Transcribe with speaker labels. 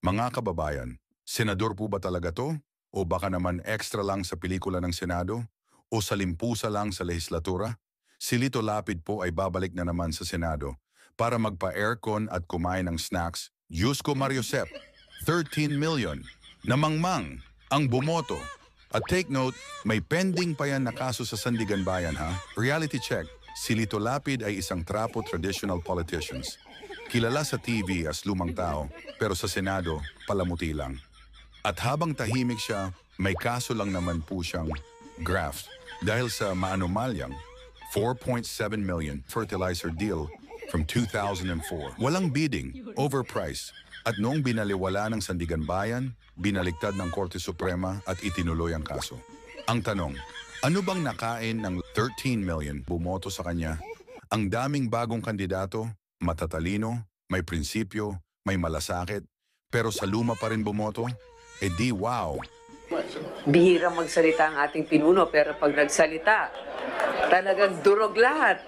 Speaker 1: Mga kababayan, senador po ba talaga to? O baka naman extra lang sa pelikula ng Senado? O salimpusa lang sa lehislatura? Si Lito Lapid po ay babalik na naman sa Senado para magpa-aircon at kumain ng snacks. Diyos ko Mariosep, 13 million. Namangmang ang bumoto. At take note, may pending pa yan na kaso sa Sandigan Bayan ha. Reality check, si Lito Lapid ay isang trapo traditional politicians. Kilala sa TV as lumang tao, pero sa Senado, palamuti lang. At habang tahimik siya, may kaso lang naman po siyang graft dahil sa maanumalyang 4.7 million fertilizer deal from 2004. Walang bidding, overpriced. At noong binaliwala ng Sandigan Bayan, binaligtad ng Korte Suprema at itinuloy ang kaso. Ang tanong, ano bang nakain ng 13 million bumoto sa kanya? Ang daming bagong kandidato, matatalino, may prinsipyo, may malasakit, pero sa luma pa rin bumoto? Eh di wow!
Speaker 2: Bihira magsalita ang ating pinuno pero pag nagsalita, talagang durog lahat.